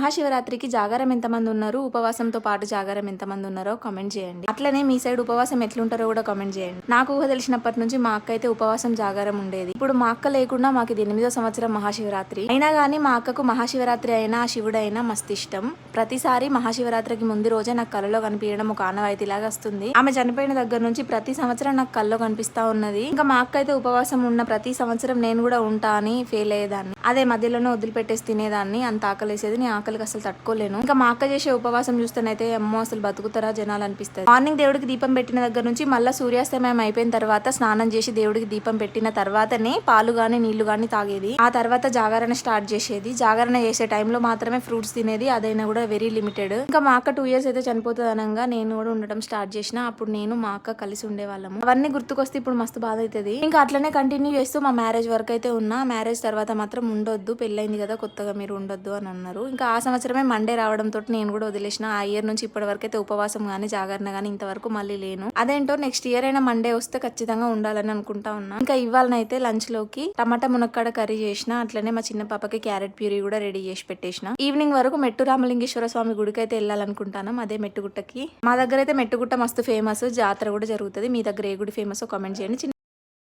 మహాశివరాత్రికి జాగారం ఎంతమంది ఉన్నారు, ఉపవాసంతో పాటు జాగారం ఎంతమంది ఉన్నారో కామెంట్ చేయండి. అట్లనే మీ సైడ్ ఉపవాసం ఎట్లుంటారో కూడా కామెంట్ చేయండి. నాకు ఊహ తెలిసినప్పటి నుంచి మా అక్క అయితే ఉపవాసం జాగారం ఉండేది. ఇప్పుడు మా అక్క లేకుండా మాకు ఇది 8వ సంవత్సరం మహాశివరాత్రి అయినా గానీ మా అక్కకు మహాశివరాత్రి అయినా శివుడైనా మస్తు ఇష్టం. ప్రతిసారి మహాశివరాత్రికి ముందు రోజే నాకు కలలో కనిపించడం ఒక ఆనవాయితీలాగా వస్తుంది. ఆమె చనిపోయిన దగ్గర నుంచి ప్రతి సంవత్సరం నాకు కల్లో కనిపిస్తా ఉన్నది. ఇంకా మా అక్క అయితే ఉపవాసం ఉన్న ప్రతి సంవత్సరం నేను కూడా ఉంటా అని ఫెయిల్ అయ్యేదాన్ని. అదే మధ్యలోనే వదిలిపెట్టేసి తినేదాన్ని. అంత ఆకలేసేది, నేను ఆకలికి అసలు తట్టుకోలేను. ఇంకా మా అక్క చేసే ఉపవాసం చూస్తేనైతే అమ్మో అసలు బతుకుతారా జనాలు అనిపిస్తుంది. మార్నింగ్ దేవుడికి దీపం పెట్టిన దగ్గర నుంచి మళ్ళీ సూర్యాస్తమయం అయిపోయిన తర్వాత స్నానం చేసి దేవుడికి దీపం పెట్టిన తర్వాతనే పాలు గాని నీళ్లు గాని తాగేది. ఆ తర్వాత జాగరణ స్టార్ట్ చేసేది. జాగరణ చేసే టైంలో మాత్రమే ఫ్రూట్స్ తినేది, అదైనా కూడా వెరీ లిమిటెడ్. ఇంకా మా అక్క 2 years అయితే చనిపోతుంది అనగా నేను కూడా ఉండటం స్టార్ట్ చేసిన. అప్పుడు నేను మా అక్క కలిసి ఉండేవాళ్ళము. అవన్నీ గుర్తుకొస్తే ఇప్పుడు మస్తు బాధ అవుతుంది. ఇంకా అట్లనే కంటిన్యూ చేస్తూ మా మ్యారేజ్ వరకు అయితే ఉన్నా. మ్యారేజ్ తర్వాత మాత్రం ఉండొద్దు, పెళ్ళైంది కదా కొత్తగా మీరు ఉండొద్దు అని అన్నారు. ఇంకా ఆ సంవత్సరమే మండే రావడంతో నేను కూడా వదిలేసిన. ఆ ఇయర్ నుంచి ఇప్పటి వరకు అయితే ఉపవాసం గానీ జాగరణ గానీ ఇంతవరకు మళ్ళీ లేను. అదేంటో నెక్స్ట్ ఇయర్ అయినా మండే వస్తే ఖచ్చితంగా ఉండాలని అనుకుంటా ఉన్నా. ఇంకా ఇవాళనైతే లంచ్ లోకి టమాటా మునక్కాడ కర్రీ చేసిన. అట్లనే మా చిన్న పాపకి క్యారెట్ ప్యూరీ కూడా రెడీ చేసి పెట్టేసిన. ఈవినింగ్ వరకు మెట్టు రామలింగేశ్వర స్వామి గుడికి అయితే వెళ్ళాలనుకుంటాను. అదే మెట్టుగుట్టకి. మా దగ్గర అయితే మెట్టుగుట్ట మస్తు ఫేమస్, జాతర కూడా జరుగుతుంది. మీ దగ్గర ఏ గుడి ఫేమస్ కామెంట్ చేయండి.